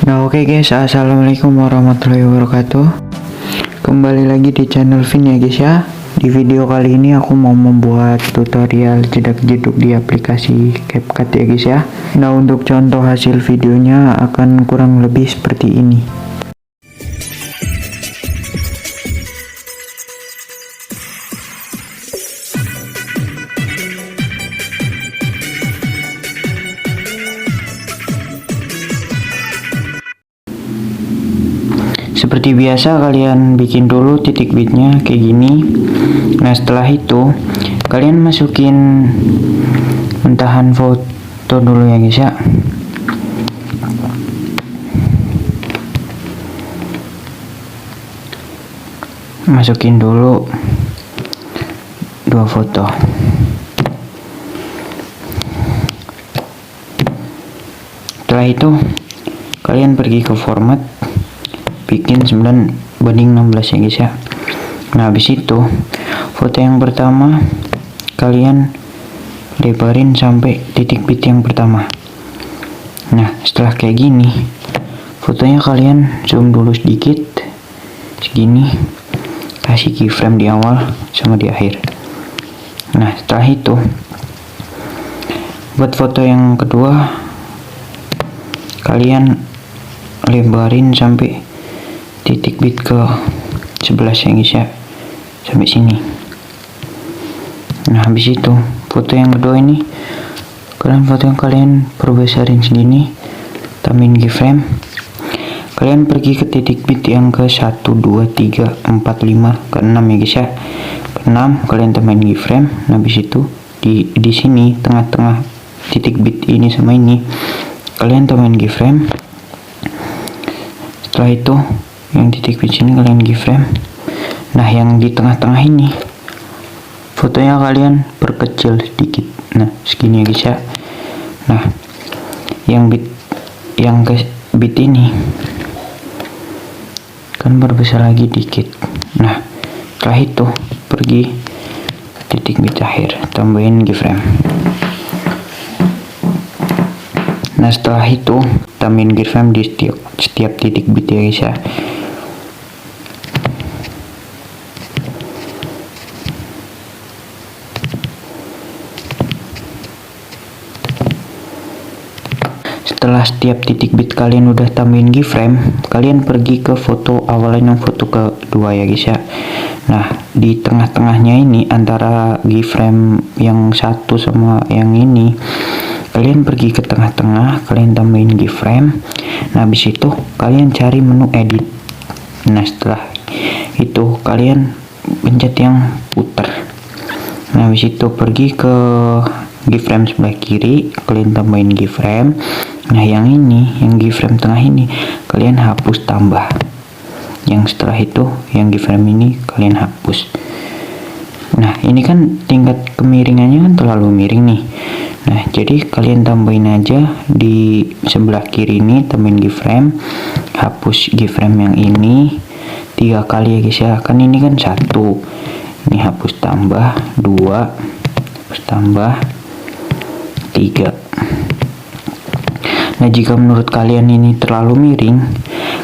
Nah oke guys, assalamualaikum warahmatullahi wabarakatuh. Kembali lagi di channel Vin ya guys ya. Di video kali ini aku mau membuat tutorial jedak-jeduk di aplikasi CapCut ya guys ya. Nah untuk contoh hasil videonya akan kurang lebih seperti ini. Seperti biasa kalian bikin dulu titik bitnya kayak gini. Nah setelah itu kalian masukin mentahan foto dulu ya guys ya. Masukin dulu 2 foto. Setelah itu kalian pergi ke format, bikin 9:16 ya guys ya. Nah habis itu foto yang pertama kalian lebarin sampai titik bit yang pertama. Nah setelah kayak gini fotonya kalian zoom dulu sedikit segini, kasih keyframe di awal sama di akhir. Nah setelah itu buat foto yang kedua kalian lebarin sampai titik bit ke 11 ya guys ya, sampai sini. Nah habis itu foto yang kedua ini kalian perbesarin segini, tambahin keyframe. Kalian pergi ke titik bit yang ke 1 2 3 4 5 ke 6 ya guys ya. Ke 6 kalian tambahin keyframe. Nah habis itu di sini tengah-tengah titik bit ini sama ini kalian tambahin keyframe. Setelah itu yang titik bit sini kalian keyframe. Nah yang di tengah-tengah ini fotonya kalian perkecil sedikit, nah segini ya guys ya. Nah yang ke bit ini kan perbesar lagi dikit. Nah setelah itu pergi titik bit akhir, tambahin keyframe. Nah setelah itu tambahin keyframe di setiap titik bit ya guys ya. Setelah setiap titik bit kalian udah tambahin keyframe, kalian pergi ke foto awalan yang foto kedua ya guys ya. Nah di tengah-tengahnya ini antara keyframe yang satu sama yang ini kalian pergi ke tengah-tengah, kalian tambahin keyframe. Nah habis itu kalian cari menu edit. Nah setelah itu kalian pencet yang putar. Nah habis itu pergi ke keyframe sebelah kiri, kalian tambahin keyframe. Nah yang ini, yang keyframe tengah ini kalian hapus tambah. Yang setelah itu yang keyframe ini kalian hapus. Nah ini kan tingkat kemiringannya kan terlalu miring nih. Nah jadi kalian tambahin aja di sebelah kiri ini, tambahin keyframe, hapus keyframe yang ini 3 kali ya guys ya. Kan ini kan 1, ini hapus tambah 2, hapus tambah 3. Nah jika menurut kalian ini terlalu miring,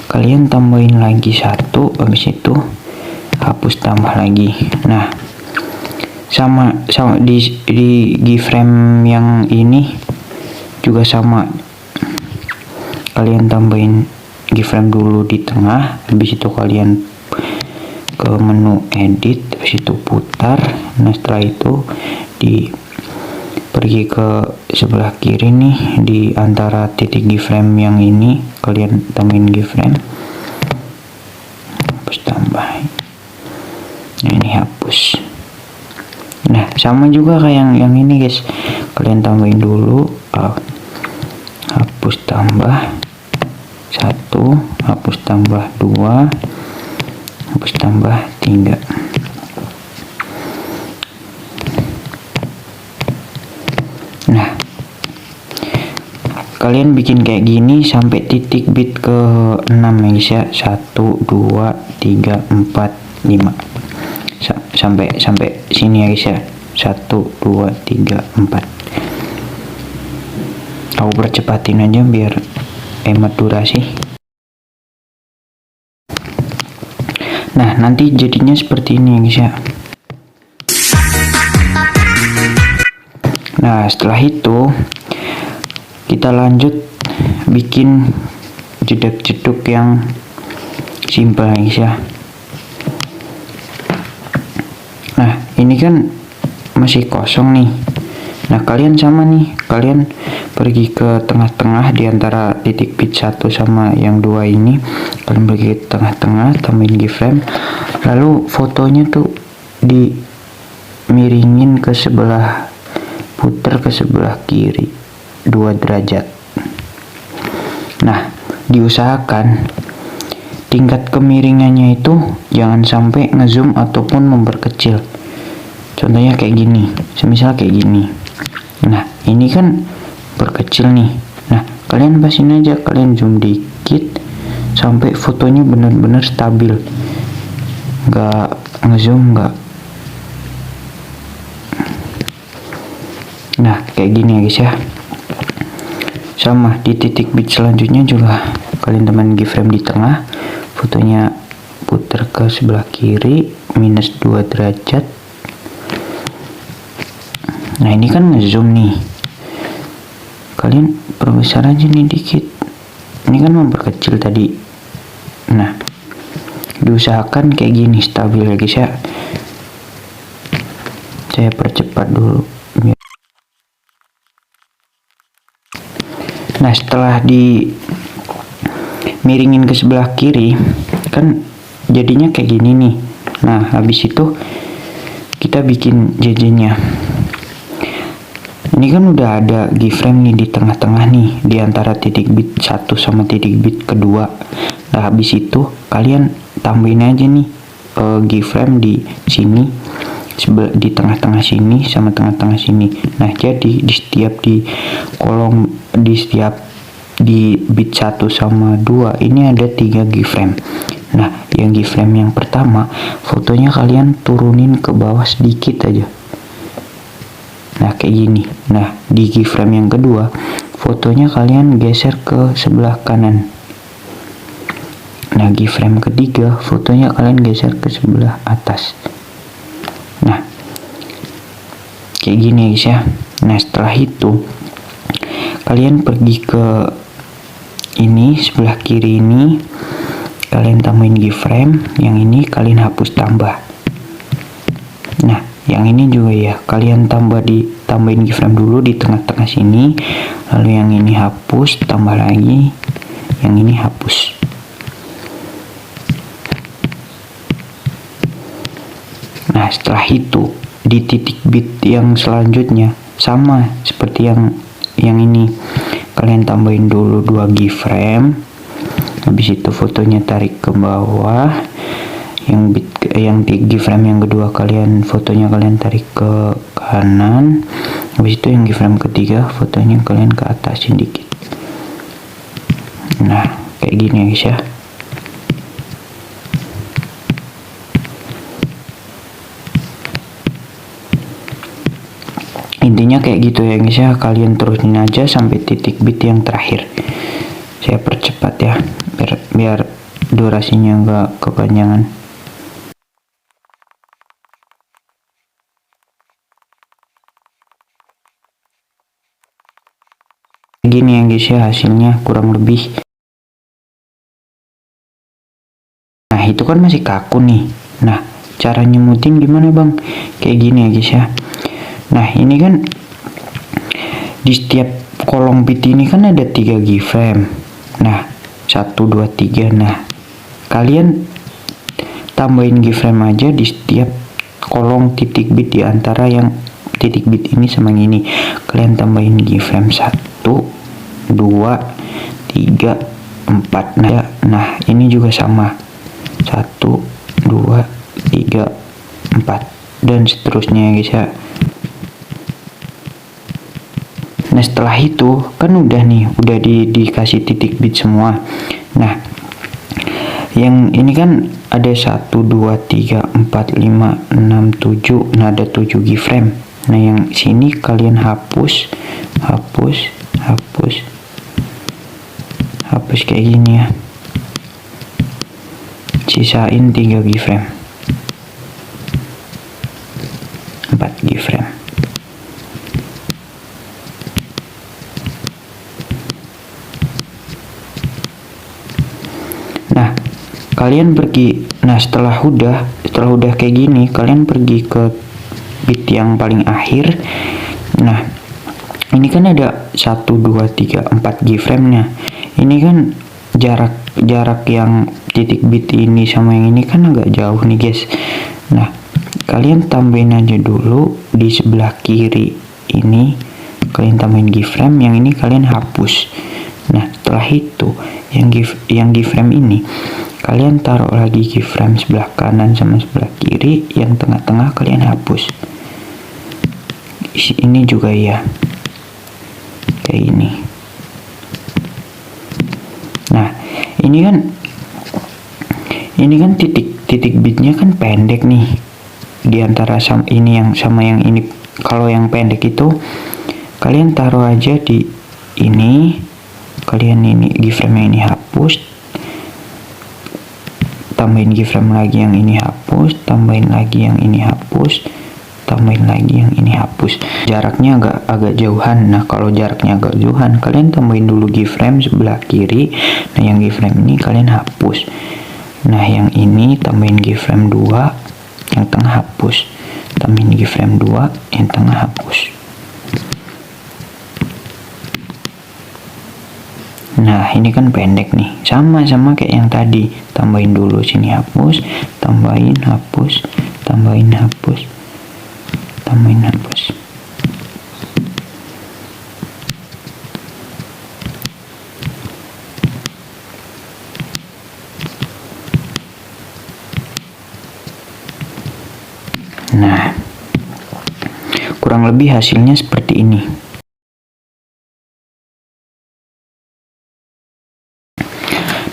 kalian tambahin lagi 1, habis itu hapus tambah lagi. Nah sama di keyframe yang ini juga sama, kalian tambahin keyframe dulu di tengah, habis itu kalian ke menu edit, habis itu putar. Nah setelah itu pergi ke sebelah kiri nih, di antara titik keyframe yang ini kalian tambahin keyframe, hapus tambah. Nah ini hapus. Nah sama juga kayak yang ini guys, kalian tambahin dulu, hapus tambah 1, hapus tambah 2, hapus tambah 3. Nah kalian bikin kayak gini sampai titik bit ke 6 ya guys ya. 1 2 3 4 5 sampai sini ya guys ya. 1 2 3 4. Aku percepatin aja biar hemat durasi. Nah, nanti jadinya seperti ini ya guys ya. Nah, setelah itu kita lanjut bikin jeduk-jeduk yang simpel ya guys ya. Nah, ini kan masih kosong nih. Nah, kalian sama nih, kalian pergi ke tengah-tengah di antara titik bit 1 sama yang 2 ini. Kalian pergi ke tengah-tengah, tambahin keyframe. Lalu fotonya tuh dimiringin ke sebelah, putar ke sebelah kiri 2 derajat. Nah, diusahakan tingkat kemiringannya itu jangan sampai ngezoom ataupun memperkecil. Contohnya kayak gini, semisal kayak gini. Nah, ini kan berkecil nih. Nah, kalian pasin aja, kalian zoom dikit sampai fotonya benar-benar stabil, nggak ngezoom, nggak. Nah, kayak gini ya guys ya. Sama di titik bit selanjutnya juga kalian teman keyframe di tengah, fotonya putar ke sebelah kiri minus 2 derajat. Nah, ini kan ngezoom nih, kalian perbesar aja nih dikit, ini kan memperkecil tadi. Nah, diusahakan kayak gini stabil ya guys ya. Saya percepat dulu. Nah, setelah di miringin ke sebelah kiri kan jadinya kayak gini nih. Nah, habis itu kita bikin JJ-nya. Ini kan udah ada keyframe nih di tengah-tengah nih, di antara titik bit 1 sama titik bit kedua. Nah, habis itu kalian tambahin aja nih keyframe di sini, di tengah-tengah sini sama tengah-tengah sini. Nah, jadi di setiap di kolom, di bit 1 sama 2 ini ada 3 keyframe. Nah, yang keyframe yang pertama fotonya kalian turunin ke bawah sedikit aja. Nah, kayak gini. Nah, di keyframe yang kedua fotonya kalian geser ke sebelah kanan. Nah, keyframe ketiga fotonya kalian geser ke sebelah atas. Nah, kayak gini ya guys ya. Nah, setelah itu kalian pergi ke ini sebelah kiri ini, kalian tambahin keyframe, yang ini kalian hapus tambah. Nah, yang ini juga ya, kalian tambahin keyframe dulu di tengah-tengah sini, lalu yang ini hapus, tambah lagi, yang ini hapus. Nah, setelah itu di titik bit yang selanjutnya sama seperti yang ini, kalian tambahin dulu 2 keyframe. Habis itu fotonya tarik ke bawah. Yang keyframe yang kedua kalian fotonya kalian tarik ke kanan. Habis itu yang keyframe ketiga fotonya kalian ke atasin dikit. Nah, kayak gini ya guys ya. Intinya kayak gitu ya guys ya, kalian terusin aja sampai titik bit yang terakhir. Saya percepat ya biar durasinya nggak kepanjangan. Gini ya guys ya, hasilnya kurang lebih. Nah, itu kan masih kaku nih. Nah, cara nyemutin gimana bang? Kayak gini ya guys ya. Nah, ini kan di setiap kolom bit ini kan ada 3 keyframe. Nah, 1, 2, 3. Nah, kalian tambahin keyframe aja di setiap kolom titik bit di antara yang titik bit ini sama yang ini. Kalian tambahin keyframe 1, 2, 3, 4. Nah, ini juga sama. 1, 2, 3, 4 dan seterusnya ya guys ya. Nah, setelah itu kan udah dikasih titik bit semua. Nah, yang ini kan ada 1, 2, 3, 4, 5, 6, 7. Nah, ada 7 keyframe. Nah, yang sini kalian hapus kayak gini ya. sisain 3 keyframe, 4 keyframe. Nah, kalian pergi, nah setelah udah kayak gini, kalian pergi ke bit yang paling akhir. Nah, ini kan ada 1 2 3 4 keyframe-nya. Ini kan jarak yang titik bit ini sama yang ini kan agak jauh nih guys. Nah, kalian tambahin aja dulu di sebelah kiri ini, kalian tambahin keyframe, yang ini kalian hapus. Nah, setelah itu yang keyframe ini kalian taruh lagi keyframe sebelah kanan sama sebelah kiri, yang tengah-tengah kalian hapus. Ini juga ya, kayak ini. Nah, ini kan titik bitnya kan pendek nih, di antara ini yang sama yang ini. Kalau yang pendek itu kalian taruh aja di ini, kalian ini keyframe yang ini hapus, tambahin keyframe lagi yang ini hapus, tambahin lagi yang ini hapus, tambahin lagi yang ini hapus. Jaraknya agak jauhan. Nah, kalau jaraknya agak jauhan, kalian tambahin dulu keyframe sebelah kiri. Nah, yang keyframe ini kalian hapus. Nah, yang ini tambahin keyframe 2, yang tengah hapus. Tambahin keyframe 2, yang tengah hapus. Nah, ini kan pendek nih, sama kayak yang tadi. Tambahin dulu sini hapus, tambahin hapus, tambahin hapus, tambahin hapus. Nah, kurang lebih hasilnya seperti ini.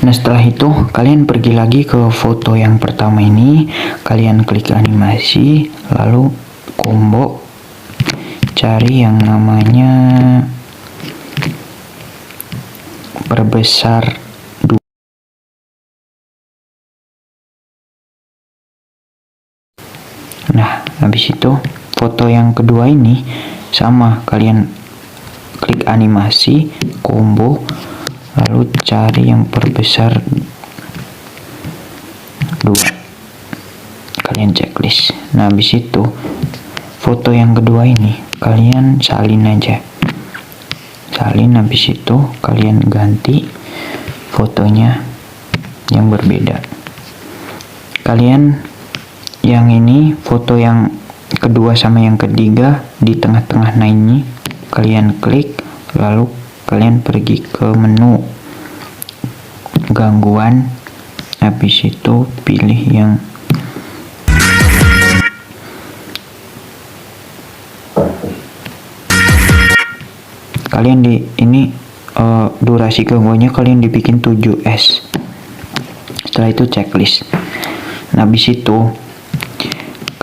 Nah, setelah itu kalian pergi lagi ke foto yang pertama ini, kalian klik animasi, lalu combo, cari yang namanya perbesar 2. Nah, habis itu foto yang kedua ini sama, kalian klik animasi, combo, lalu cari yang perbesar 2, kalian checklist. Nah, habis itu foto yang kedua ini kalian salin aja, salin. Habis itu kalian ganti fotonya yang berbeda. Kalian yang ini, foto yang kedua sama yang ketiga di tengah-tengah, nah ini kalian klik, lalu kalian pergi ke menu gangguan. Habis itu pilih yang kalian di ini, durasi gangguannya kalian dibikin 7S. Setelah itu checklist. Nah, habis itu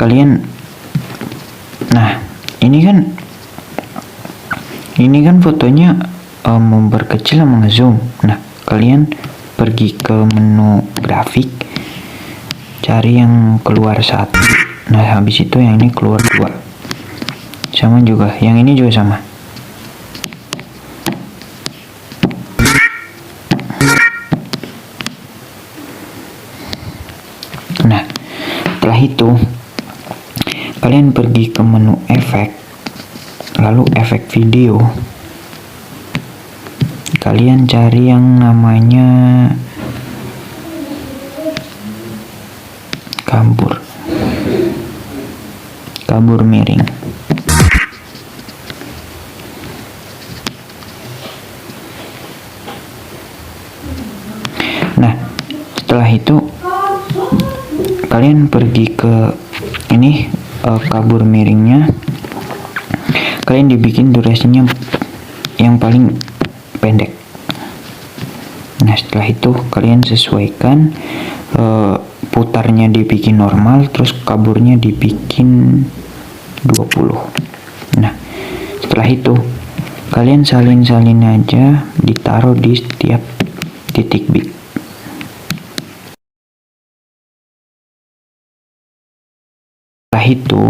kalian, nah ini kan fotonya memperkecil sama ngezoom. Nah, kalian pergi ke menu grafik, cari yang keluar 1. Nah, habis itu yang ini keluar 2. Sama juga, yang ini juga sama. Nah, setelah itu kalian pergi ke menu efek, lalu efek video. Kalian cari yang namanya kabur miring. Nah, setelah itu kalian pergi ke ini, kabur miringnya kalian dibikin durasinya yang paling pendek. Nah, setelah itu kalian sesuaikan, putarnya dibikin normal, terus kaburnya dibikin 20. Nah, setelah itu kalian salin aja, ditaruh di setiap titik bit. setelah itu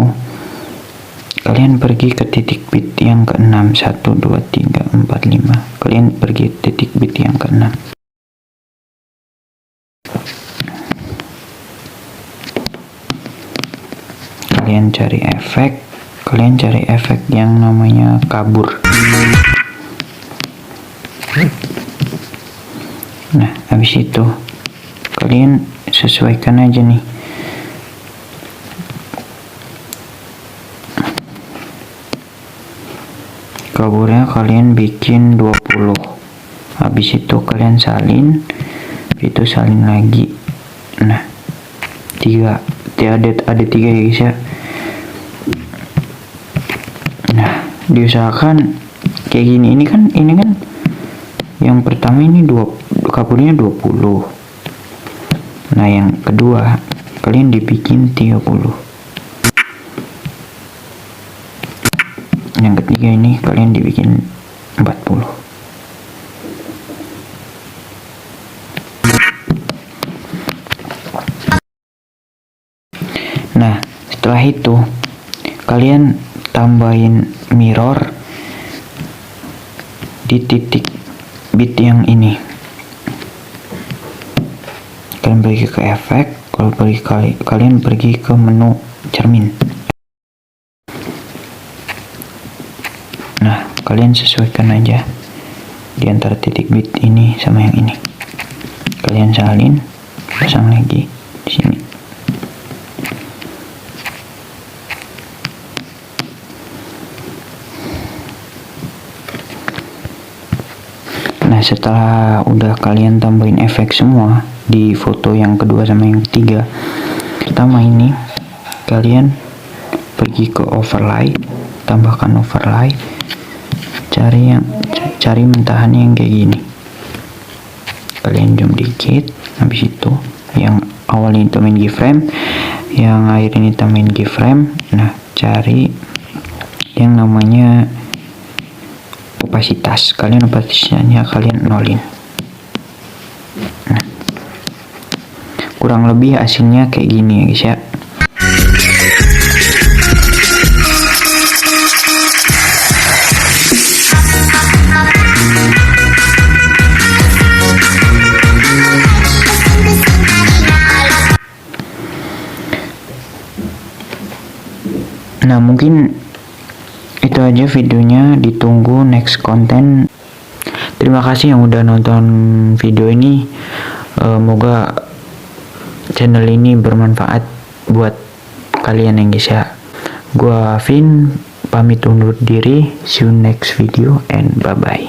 kalian pergi ke titik bit yang ke-6. 1 2 3 4 5. Kalian pergi ke titik bit yang ke-6. Kalian cari efek yang namanya kabur. Nah, habis itu kalian sesuaikan aja nih. Kaburnya kalian bikin 20. Habis itu kalian salin, itu salin lagi. Nah, 3 ada 3 ya guys ya. Nah, diusahakan kayak gini. Ini kan yang pertama ini kaburnya 20. Nah, yang kedua kalian dibikin 30. Yang ketiga ini kalian dibikin 40. Nah, setelah itu kalian tambahin mirror di titik bit yang ini. Kalian pergi ke efek, kalian pergi ke menu cermin. Nah, kalian sesuaikan aja di antara titik bit ini sama yang ini. Kalian salin, pasang lagi di sini. Nah, setelah udah kalian tambahin efek semua di foto yang kedua sama yang ketiga, pertama ini kalian pergi ke overlay, tambahkan overlay, cari mentahan yang kayak gini. Kalian zoom dikit, habis itu yang awal ini tambahin keyframe, yang akhir ini tambahin keyframe. Nah, cari yang namanya opasitas. Kalian opasitasnya kalian nolin. Nah, kurang lebih hasilnya kayak gini ya guys ya. Nah, mungkin itu aja videonya, ditunggu next konten. Terima kasih yang udah nonton video ini. Semoga channel ini bermanfaat buat kalian yang guys ya. Gua Vin pamit undur diri, see you next video and bye bye.